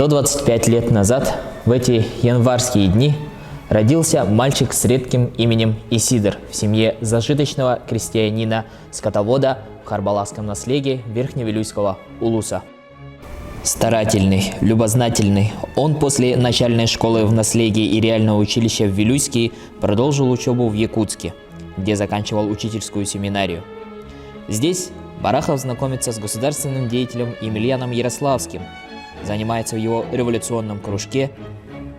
125 лет назад, в эти январские дни, родился мальчик с редким именем Исидор в семье зажиточного крестьянина-скотовода в Харбаласском наследии Верхневилюйского улуса. Старательный, любознательный, он после начальной школы в наследии и реального училища в Вилюйске продолжил учебу в Якутске, где заканчивал учительскую семинарию. Здесь Барахов знакомится с государственным деятелем Емельяном Ярославским, занимается в его революционном кружке.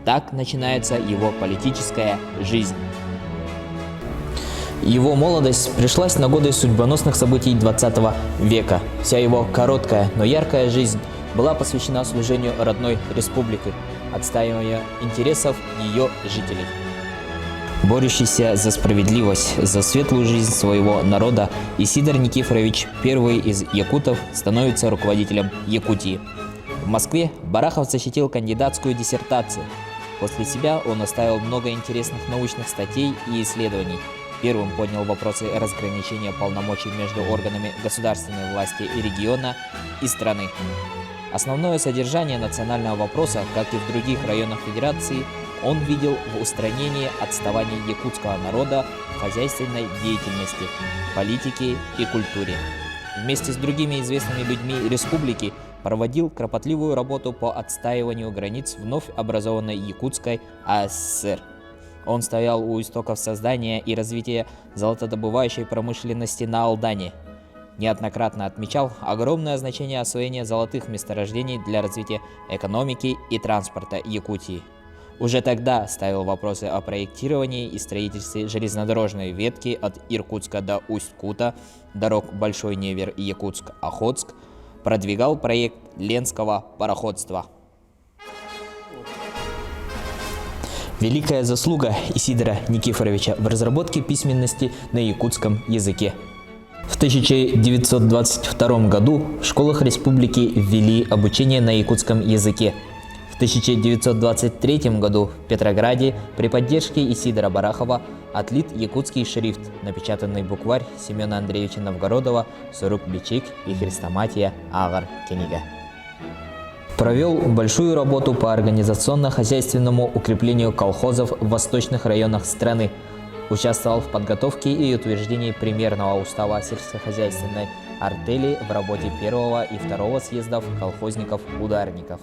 Так начинается его политическая жизнь. Его молодость пришлась на годы судьбоносных событий 20 века. Вся его короткая, но яркая жизнь была посвящена служению родной республики, отстаиванию интересов ее жителей. Борющийся за справедливость, за светлую жизнь своего народа, Исидор Никифорович, первый из якутов, становится руководителем Якутии. В Москве Барахов защитил кандидатскую диссертацию. После себя он оставил много интересных научных статей и исследований. Первым поднял вопросы разграничения полномочий между органами государственной власти и региона и страны. Основное содержание национального вопроса, как и в других районах Федерации, он видел в устранении отставания якутского народа в хозяйственной деятельности, политике и культуре. Вместе с другими известными людьми республики проводил кропотливую работу по отстаиванию границ вновь образованной Якутской АССР. Он стоял у истоков создания и развития золотодобывающей промышленности на Алдане. Неоднократно отмечал огромное значение освоения золотых месторождений для развития экономики и транспорта Якутии. Уже тогда ставил вопросы о проектировании и строительстве железнодорожной ветки от Иркутска до Усть-Кута, дорог Большой Невер и Якутск-Охотск, продвигал проект Ленского пароходства. Великая заслуга Исидора Никифоровича в разработке письменности на якутском языке. В 1922 году в школах республики ввели обучение на якутском языке. В 1923 году в Петрограде при поддержке Исидора Барахова отлит якутский шрифт, напечатанный букварь Семена Андреевича Новгородова «Сурук-Бичик» и «Хрестоматия Агар-Кенига». Провел большую работу по организационно-хозяйственному укреплению колхозов в восточных районах страны. Участвовал в подготовке и утверждении примерного устава сельскохозяйственной артели в работе первого и второго съездов колхозников-ударников.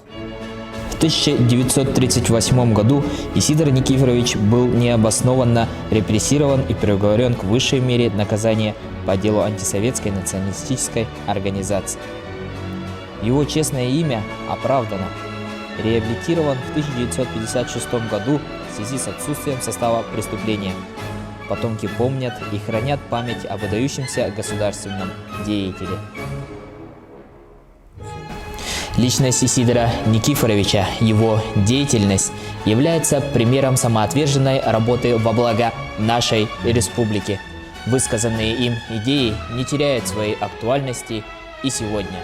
В 1938 году Исидор Никифорович был необоснованно репрессирован и приговорен к высшей мере наказания по делу антисоветской националистической организации. Его честное имя оправдано. Реабилитирован в 1956 году в связи с отсутствием состава преступления. Потомки помнят и хранят память о выдающемся государственном деятеле. Личность Исидора Никифоровича, его деятельность является примером самоотверженной работы во благо нашей республики. Высказанные им идеи не теряют своей актуальности и сегодня.